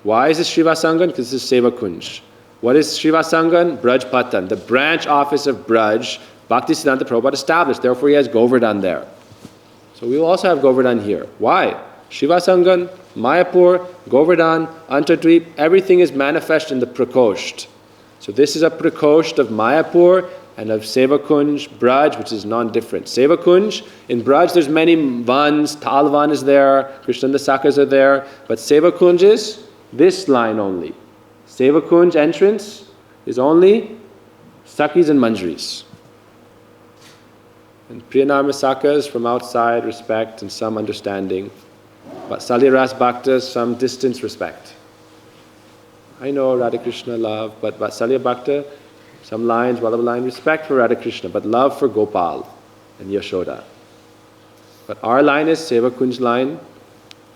Why is this Shiva Sangan? Because this is Seva Kunj. What is Shiva Sangan? Braj Patan, the branch office of Braj, Bhaktisiddhanta Prabhupada established. Therefore, he has Govardhan there. So we will also have Govardhan here. Why? Shiva Sangan, Mayapur, Govardhan, Antardweep, everything is manifest in the Prakosht. So this is a Prakosht of Mayapur and of Seva Kunj, Braj, which is non-different. Seva Kunj, in Braj there's many vans, Talvan is there, Krishnanda Sakas are there, but Seva Kunj is this line only. Seva Kunj entrance is only Sakis and Manjaris. And Priyanama Sakas from outside, respect and some understanding. But Salyaras Bhaktas, some distance, respect. I know Radha Krishna love, but Vatsalya Bhakta, some lines, Vallabha line, respect for Radha Krishna, but love for Gopal and Yashoda. But our line is Seva Kunj line,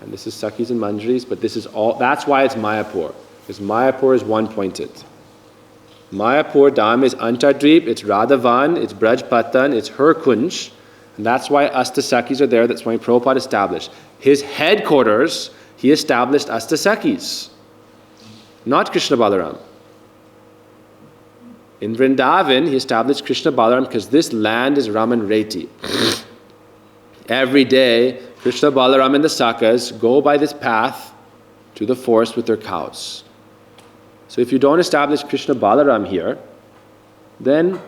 and this is Sakis and Manjaris, but this is all, that's why it's Mayapur, because Mayapur is one-pointed. Mayapur Dham is Antardweep, it's Radhavan, it's Brajpatan, it's Herkunj. And that's why Astasakis are there. That's why Prabhupada established. His headquarters, he established Astasakis, not Krishna Balaram. In Vrindavan, he established Krishna Balaram because this land is Raman Reti. Every day, Krishna Balaram and the Sakas go by this path to the forest with their cows. So if you don't establish Krishna Balaram here, then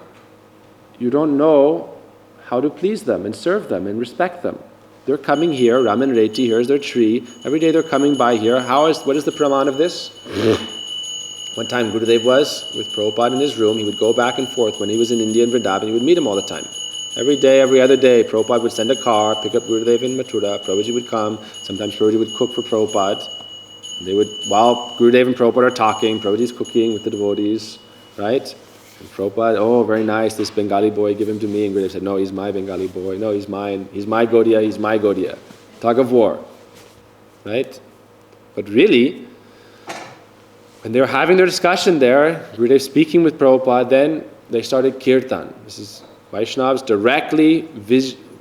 you don't know how to please them and serve them and respect them. They're coming here, Raman Reti, here's their tree. Every day they're coming by here. What is the praman of this? One time Gurudev was with Prabhupada in his room. He would go back and forth. When he was in India and Vrindavan, he would meet him all the time. Every day, every other day, Prabhupada would send a car, pick up Gurudev in Mathura. Prabhuji would come. Sometimes Prabhuji would cook for Prabhupada. While Gurudev and Prabhupada are talking, Prabhuji's cooking with the devotees, right? And Prabhupada, oh, very nice, this Bengali boy, give him to me. And Gurudev said, no, he's my Bengali boy. No, he's mine. He's my Gaudiya, he's my Gaudiya. Tug of war, right? But really, when they were having their discussion there, Gurudev speaking with Prabhupada, then they started kirtan. This is Vaishnavas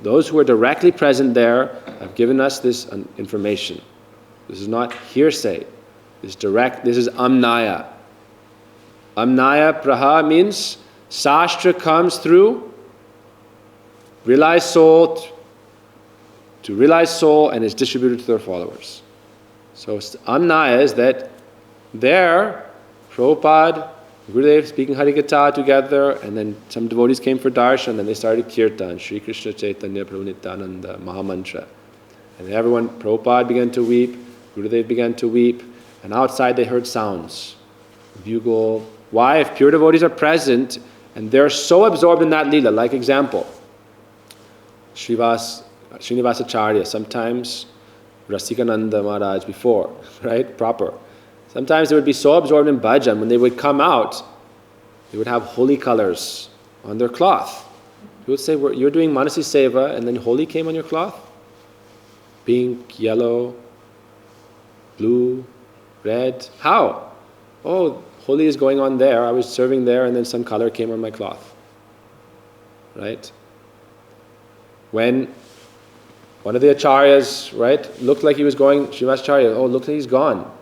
those who are directly present there have given us this information. This is not hearsay. This is amnaya. Amnaya praha means Shastra comes through realized soul to realized soul and is distributed to their followers. So amnaya is that there, Prabhupada, Gurudev speaking Harikatha together, and then some devotees came for darshan, and they started kirtan, Shri Krishna Chaitanya Prabhu Nityananda, Mahamantra. And everyone, Prabhupada began to weep, Gurudev began to weep, and outside they heard sounds, bugle. Why? If pure devotees are present, and they're so absorbed in that lila, like example, Srinivasacharya, sometimes Rasikananda Maharaj before, right, proper. Sometimes they would be so absorbed in bhajan, when they would come out, they would have holy colors on their cloth. You would say, you're doing Manasi Seva, and then holy came on your cloth? Pink, yellow, blue, red. How? Oh, holy is going on there. I was serving there, and then some color came on my cloth. Right? When one of the acharyas, right, looked like he was going, Srivasacharya, oh, look like he's gone.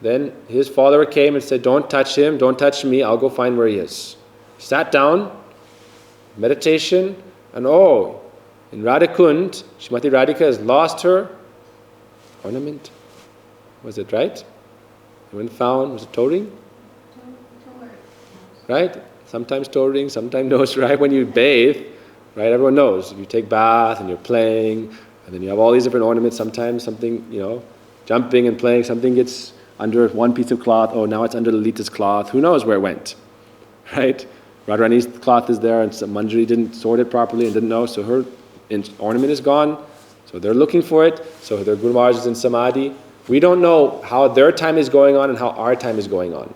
Then his follower came and said, don't touch him, don't touch me, I'll go find where he is. Sat down, meditation, and in Radhakund, Srimati Radhika has lost her ornament. Was it right? When found, was it toe ring? Right? Sometimes toe ring, sometimes nose, right? When you bathe, right, everyone knows. You take bath and you're playing, and then you have all these different ornaments. Sometimes something, jumping and playing, something gets under one piece of cloth. Oh, now it's under Lalita's cloth. Who knows where it went, right? Radharani's cloth is there, and Manjari didn't sort it properly and didn't know, so her ornament is gone. So they're looking for it. So their Guru Maharaj is in Samadhi. We don't know how their time is going on and how our time is going on.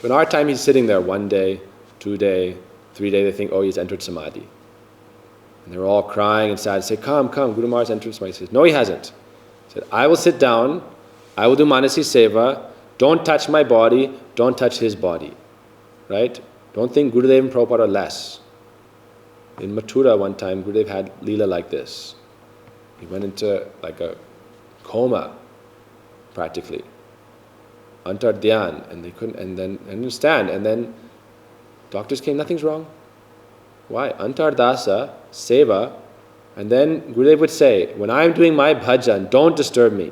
So in our time, he's sitting there 1 day, 2 day, 3 day. They think, oh, he's entered Samadhi. And they're all crying and sad. Say, come, Guru Maharaj entered Samadhi. He says, no, he hasn't. He said, I will sit down. I will do Manasi Seva. Don't touch my body. Don't touch his body. Right? Don't think Gurudev and Prabhupada are less. In Mathura one time, Gurudev had Leela like this. He went into like a coma, practically. Antar Dhyan, and they couldn't, and then understand. And then doctors came, nothing's wrong. Why? Antar Dasa, Seva, and then Gurudev would say, when I'm doing my bhajan, don't disturb me.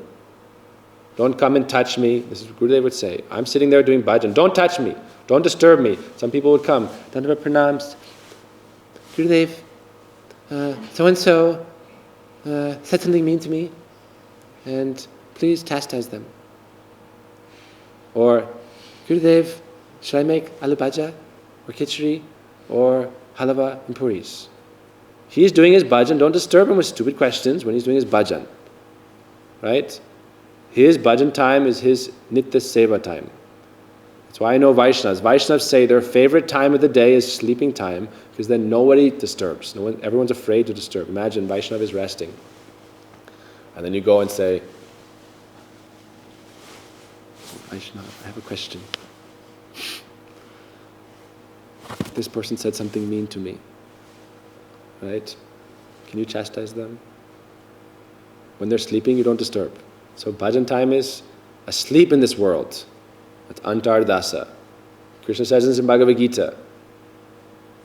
Don't come and touch me. This is what Gurudev would say. I'm sitting there doing bhajan. Don't touch me. Don't disturb me. Some people would come. Dandava pranams. Gurudev, so-and-so said something mean to me, and please chastise them. Or, Gurudev, should I make aloo bhaja, or khichdi, or halava and puris? He's doing his bhajan. Don't disturb him with stupid questions when he's doing his bhajan. Right? His bhajan time is his nitya seva time. That's why I know Vaishnavas. Vaishnavas say their favorite time of the day is sleeping time, because then nobody disturbs. Everyone's afraid to disturb. Imagine Vaishnava is resting. And then you go and say, Vaishnava, I have a question. this person said something mean to me. Right? Can you chastise them? When they're sleeping, you don't disturb. So bhajan time is asleep in this world. That's antardasa. Krishna says this in Bhagavad Gita.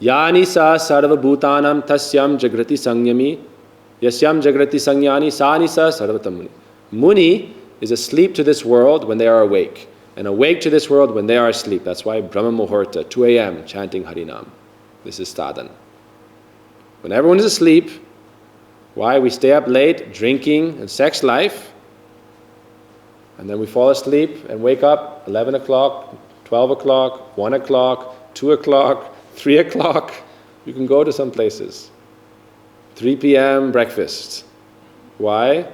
Yani sa sarva bhutanam tasyam jagrati sangyami yasyam jagrati sangyani sani sa sarvatam muni. Muni is asleep to this world when they are awake, and awake to this world when they are asleep. That's why Brahma Muhurta, 2 a.m., chanting Harinam. This is sadhana. When everyone is asleep, why? We stay up late, drinking and sex life, and then we fall asleep and wake up 11 o'clock, 12 o'clock, 1 o'clock, 2 o'clock, 3 o'clock. You can go to some places. 3 p.m. breakfast. Why?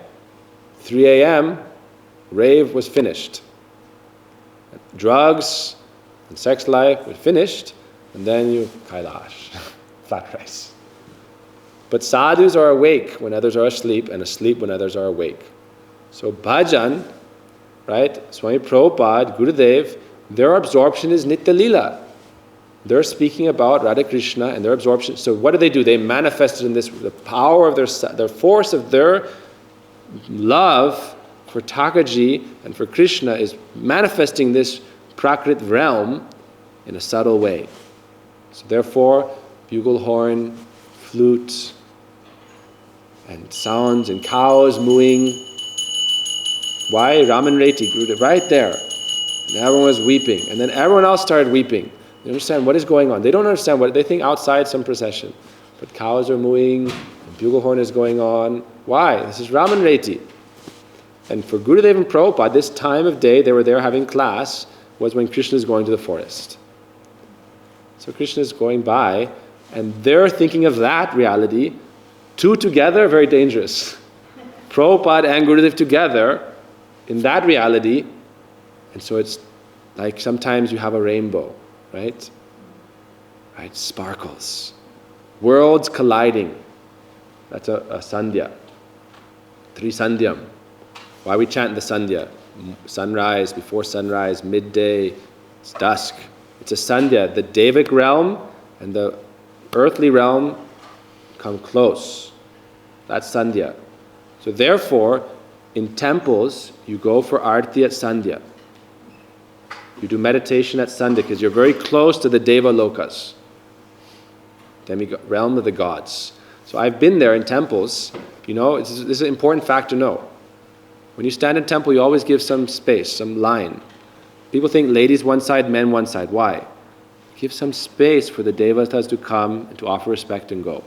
3 a.m. rave was finished. Drugs and sex life were finished, and then you kailash, flat rice. But sadhus are awake when others are asleep, and asleep when others are awake. So bhajan, right, Swami Prabhupada, Gurudev, their absorption is Nitya Lila. They're speaking about Radha Krishna and their absorption. So what do? They manifested in this, the power of their force of their love for Thakurji and for Krishna is manifesting this Prakrit realm in a subtle way. So therefore, bugle horn, flute, and sounds, and cows mooing. Why? Raman Reti, Gurudev, right there. And everyone was weeping. And then everyone else started weeping. They understand what is going on. They don't understand what, they think outside some procession. But cows are mooing, and bugle horn is going on. Why? This is Raman Reti. And for Gurudev and Prabhupada, this time of day they were there having class was when Krishna is going to the forest. So Krishna is going by, and they're thinking of that reality. Two together, very dangerous. Prabhupada and Gurudev together in that reality. And so it's like sometimes you have a rainbow, right? Right? Sparkles. Worlds colliding. That's a sandhya. Trisandhyam. Why we chant the sandhya? Sunrise, before sunrise, midday, it's dusk. It's a sandhya. The Devic realm and the earthly realm come close. That's sandhya. So therefore, in temples, you go for arti at sandhya. You do meditation at sandhya because you're very close to the Deva Lokas, realm of the gods. So I've been there in temples. You know, this is an important fact to know. When you stand in temple, you always give some space, some line. People think ladies one side, men one side. Why? Give some space for the devatas to come and to offer respect and go.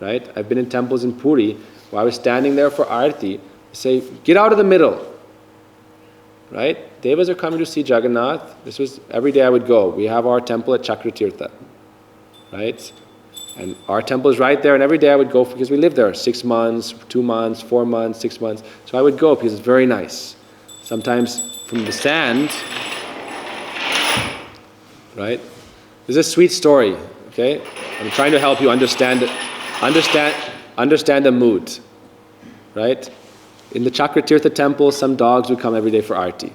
Right? I've been in temples in Puri where I was standing there for arti. They say, get out of the middle. Right? Devas are coming to see Jagannath. This was every day I would go. We have our temple at Chakratirtha. Right? And our temple is right there, and every day I would go because we lived there 6 months, 2 months, 4 months, 6 months. So I would go because it's very nice. Sometimes from the sand, right? This is a sweet story, okay? I'm trying to help you understand the mood, right? In the Chakratirtha temple, some dogs would come every day for arti.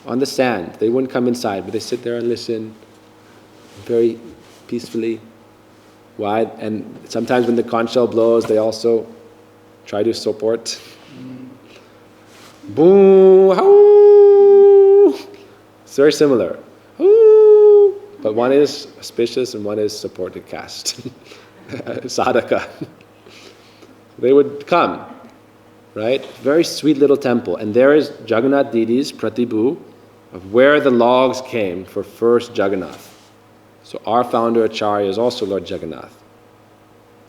On the sand, they wouldn't come inside, but they sit there and listen very peacefully. Why? And sometimes when the conch shell blows, they also try to support. Boo, hoo. It's very similar. Hoo. But one is auspicious and one is supported caste. Sadhaka. They would come, right? Very sweet little temple. And there is Jagannath Didi's Pratibhu of where the logs came for first Jagannath. So our founder Acharya is also Lord Jagannath,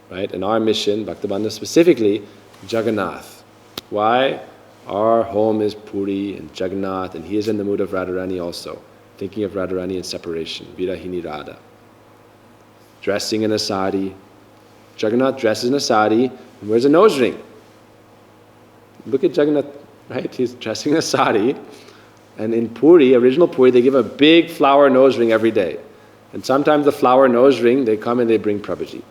right? And our mission, Bhaktabandha specifically, Jagannath. Why? Our home is Puri and Jagannath, and he is in the mood of Radharani also, thinking of Radharani in separation, Virahini Radha. Dressing in a sari. Jagannath dresses in a sari and wears a nose ring. Look at Jagannath, right? He's dressing in a sari, and in Puri, original Puri, they give a big flower nose ring every day. And sometimes the flower nose ring, they come and they bring Prabhuji.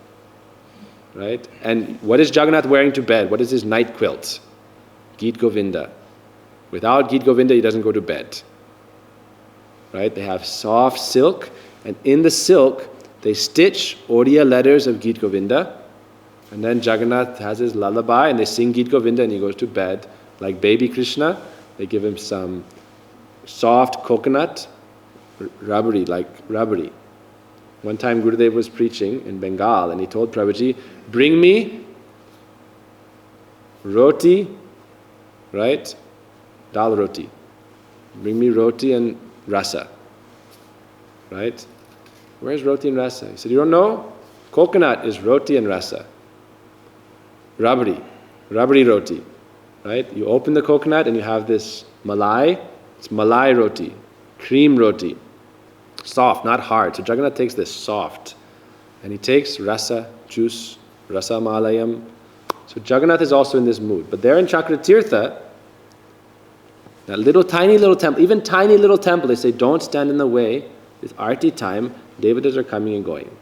Right? And what is Jagannath wearing to bed? What is his night quilt? Geet Govinda. Without Geet Govinda, he doesn't go to bed. Right? They have soft silk, And in the silk, they stitch Oriya letters of Gita Govinda. And then Jagannath has his lullaby and they sing Gita Govinda and he goes to bed. Like baby Krishna, they give him some soft coconut, rubbery, like rubbery. One time Gurudev was preaching in Bengal and he told Prabhuji, bring me roti, right? Dal roti. Bring me roti and rasa, right? Where's roti and rasa? He said, you don't know? Coconut is roti and rasa. Rubbery roti, right? You open the coconut and you have this malai. It's malai roti, cream roti. Soft, not hard. So Jagannath takes this soft and he takes rasa, juice, rasa malayam. So Jagannath is also in this mood. But there in Chakratirtha, that little tiny little temple, even tiny little temple, they say don't stand in the way. It's arti time, devatas are coming and going.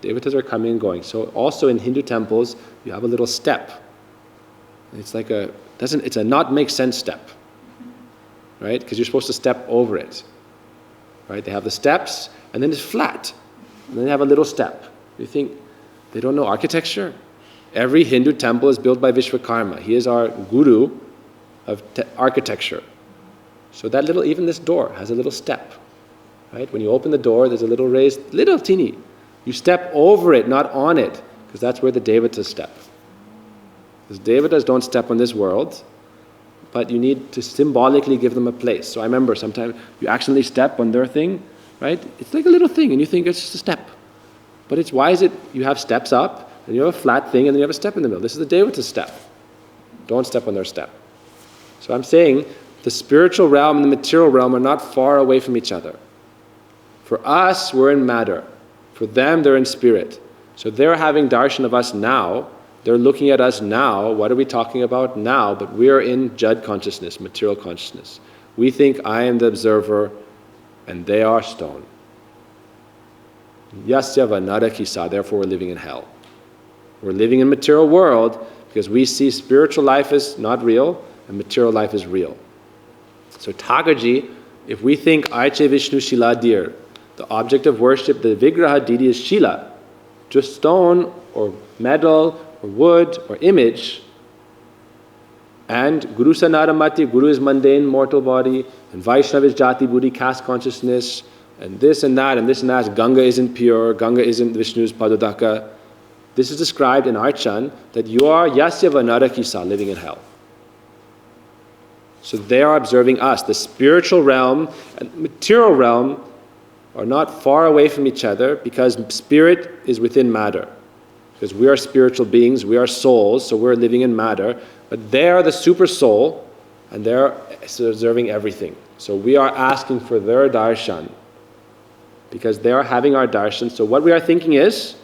Devatas are coming and going. So also in Hindu temples, you have a little step. It's like it's a not make sense step, right? Because you're supposed to step over it. Right? They have the steps, and then it's flat. And then they have a little step. You think, they don't know architecture? Every Hindu temple is built by Vishwakarma. He is our guru of architecture. So that even this door has a little step. Right? When you open the door, there's a little raised, little teeny. You step over it, not on it, because that's where the devatas step. Because devatas don't step on this world, but you need to symbolically give them a place. So I remember sometimes you accidentally step on their thing, right? It's like a little thing and you think it's just a step. But why is it you have steps up and you have a flat thing and then you have a step in the middle? This is the Devata step. Don't step on their step. So I'm saying the spiritual realm and the material realm are not far away from each other. For us, we're in matter. For them, they're in spirit. So they're having darshan of us now. They're looking at us now. What are we talking about now? But we're in Jad consciousness, material consciousness. We think I am the observer and they are stone. Yasya vanarakisa, therefore we're living in hell. We're living in material world because we see spiritual life is not real and material life is real. So Thakurji, if we think Aiche Vishnu Shila Dir, the object of worship, the Vigraha Didi is Shila, just stone or metal or wood or image, and Guru Sanaramati, Guru is mundane, mortal body, and Vaishnava is Jati Buddhi, caste consciousness, and this and that, Ganga isn't pure, Ganga isn't Vishnu's Padodaka. This is described in Archan that you are Yasyava Narakisa, living in hell. So they are observing us. The spiritual realm and material realm are not far away from each other because spirit is within matter. Because we are spiritual beings, we are souls, so we're living in matter. But they are the super soul, and they're observing everything. So we are asking for their darshan, because they are having our darshan. So what we are thinking is,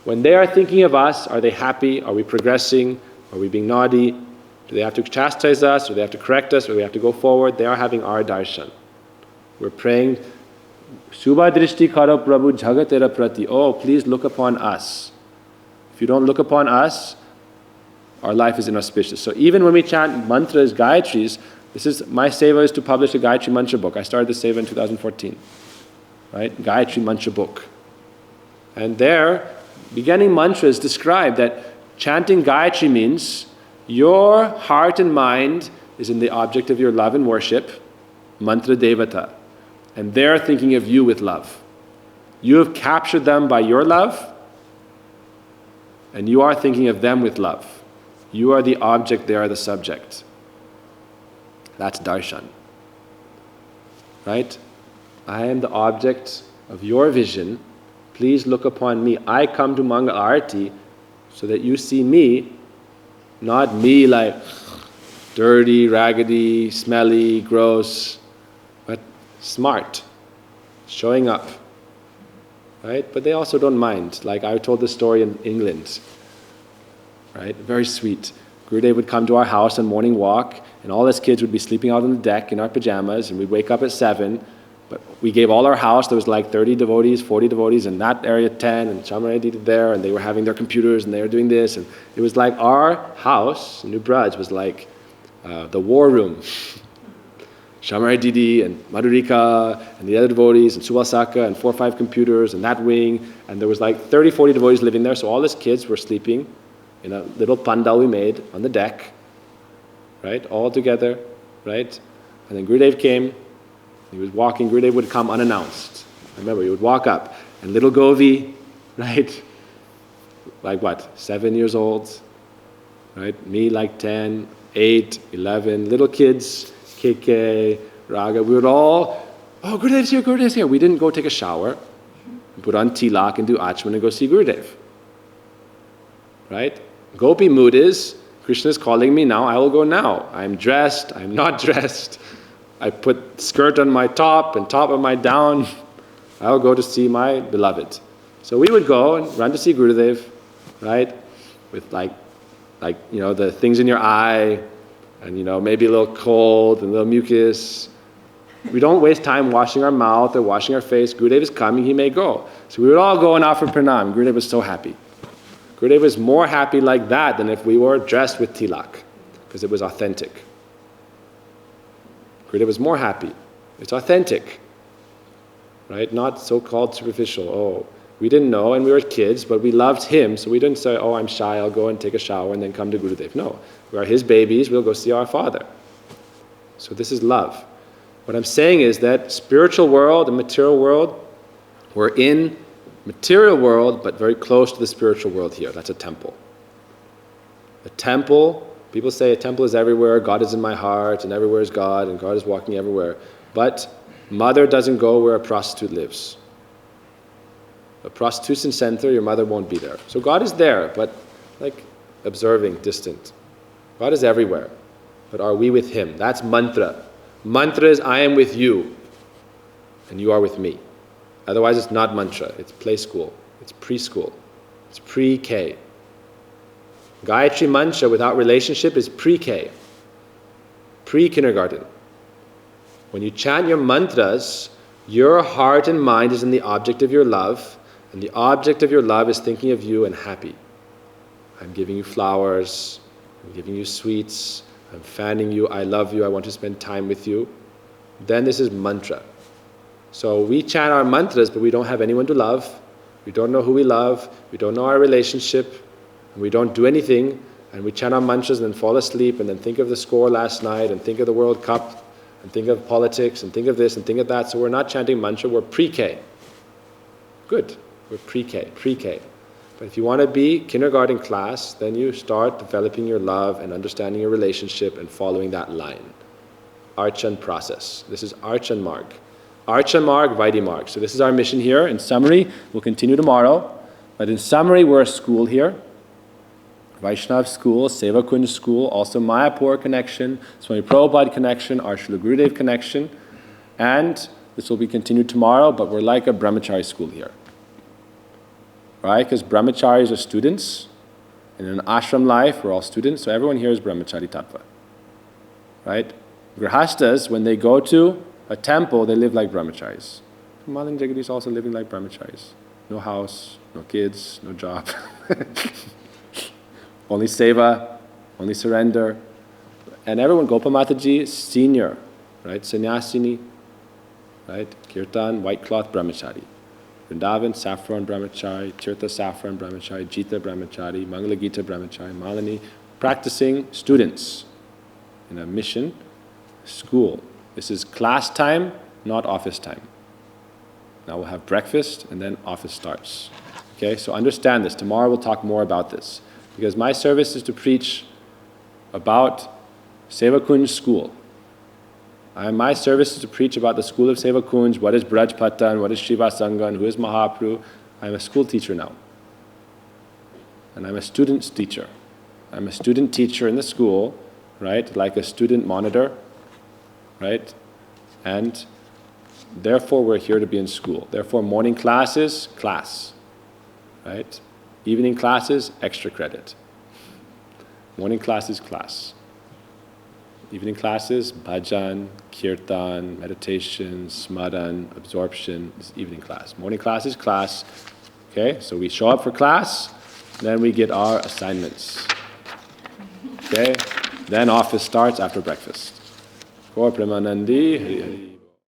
when they are thinking of us, are they happy? Are we progressing? Are we being naughty? Do they have to chastise us? Do they have to correct us? Or do we have to go forward? They are having our darshan. We're praying, Subha drishti karo prabhu jagatera prati. Oh, please look upon us. If you don't look upon us, our life is inauspicious. So even when we chant mantras, gayatris, my seva is to publish a Gayatri Mantra book. I started the seva in 2014. Right? Gayatri Mantra book. And there, beginning mantras describe that chanting Gayatri means your heart and mind is in the object of your love and worship, mantra devata. And they're thinking of you with love. You have captured them by your love, and you are thinking of them with love. You are the object, they are the subject. That's darshan. Right? I am the object of your vision. Please look upon me. I come to Manga Arati so that you see me, not me like dirty, raggedy, smelly, gross, but smart, showing up. Right? But they also don't mind. Like I told the story in England. Right? Very sweet. Gurudev would come to our house on morning walk, and all his kids would be sleeping out on the deck in our pajamas, and we'd wake up at 7. But we gave all our house, there was like 30 devotees, 40 devotees, and that area 10, and Chamaradi did there, and they were having their computers, and they were doing this, and it was like our house, New Braj, was like the war room. Shamari Didi and Madhurika and the other devotees and Subasaka and 4 or 5 computers and that wing. And there was like 30, 40 devotees living there. So all his kids were sleeping in a little pandal we made on the deck, right? All together, right? And then Gurudev came. He was walking. Gurudev would come unannounced. I remember he would walk up and little Govi, right? Like what? 7 years old, right? Me like 10, 8, 11, little kids, KK, Raga. We would all, oh, Gurudev's here, Gurudev's here. We didn't go take a shower, put on tilak and do achman and go see Gurudev, right? Gopi mood is, Krishna is calling me now, I will go now. I'm dressed, I'm not dressed. I put skirt on my top and top on my down. I'll go to see my beloved. So we would go and run to see Gurudev, right? With like the things in your eye, and maybe a little cold and a little mucus. We don't waste time washing our mouth or washing our face. Gurudev is coming, he may go. So we would all go and offer pranam. Gurudev was so happy. Gurudev was more happy like that than if we were dressed with tilak, because it was authentic. Gurudev was more happy. It's authentic, right? Not so-called superficial. Oh, we didn't know and we were kids, but we loved him, so we didn't say, oh, I'm shy, I'll go and take a shower and then come to Gurudev. No, we are his babies, we'll go see our father. So this is love. What I'm saying is that spiritual world and material world, we're in material world, but very close to the spiritual world here. That's a temple. A temple, people say a temple is everywhere, God is in my heart, and everywhere is God, and God is walking everywhere. But mother doesn't go where a prostitute lives. A prostitution center, your mother won't be there. So God is there, but like observing, distant. God is everywhere, but are we with him? That's mantra. Mantra is I am with you, and you are with me. Otherwise it's not mantra, it's play school, it's preschool, it's pre-K. Gayatri mantra without relationship is pre-K, pre-kindergarten. When you chant your mantras, your heart and mind is in the object of your love, and the object of your love is thinking of you and happy. I'm giving you flowers, I'm giving you sweets, I'm fanning you, I love you, I want to spend time with you. Then this is mantra. So we chant our mantras, but we don't have anyone to love. We don't know who we love. We don't know our relationship. And we don't do anything. And we chant our mantras and then fall asleep and then think of the score last night and think of the World Cup and think of politics and think of this and think of that. So we're not chanting mantra, we're pre-K. Good. We're pre-K, pre-K. But if you want to be kindergarten class, then you start developing your love and understanding your relationship and following that line. Archan process. This is Archan Marg. Archan Marg, Vaidhi Marg. So this is our mission here. In summary, we'll continue tomorrow. But in summary, we're a school here. Vaishnav school, Seva Kunj school, also Mayapur connection, Swami Prabhupada connection, our Srila Gurudev connection. And this will be continued tomorrow, but we're like a brahmachari school here. Right? Because brahmacharis are students. And in an ashram life, we're all students, so everyone here is brahmachari tattva. Right? Grihastas, when they go to a temple, they live like brahmacharis. Maling Jagadish is also living like brahmacharis. No house, no kids, no job. Only seva, only surrender. And everyone, Gopa Mataji, senior, right? Sannyasini, right? Kirtan, white cloth brahmachari. Vrindavan, saffron brahmachari, Tirtha, saffron brahmachari, Jita brahmachari, Mangala Gita brahmachari, Malini, practicing students in a mission school. This is class time, not office time. Now we'll have breakfast and then office starts. Okay, so understand this. Tomorrow we'll talk more about this. Because my service is to preach about Seva Kunj school. My service is to preach about the school of Seva Kunj, what is Braj Patan, what is Shiva Sangan, who is Mahaprabhu. I'm a school teacher now. And I'm a student's teacher. I'm a student teacher in the school, right? Like a student monitor, right? And therefore we're here to be in school. Therefore morning classes, class, right? Evening classes, extra credit. Morning classes, class. Evening classes, bhajan, kirtan, meditation, smaran, absorption, this is evening class. Morning classes, class. Okay, so we show up for class, then we get our assignments. Okay, then office starts after breakfast. Gaur Premanandi Hari Hari.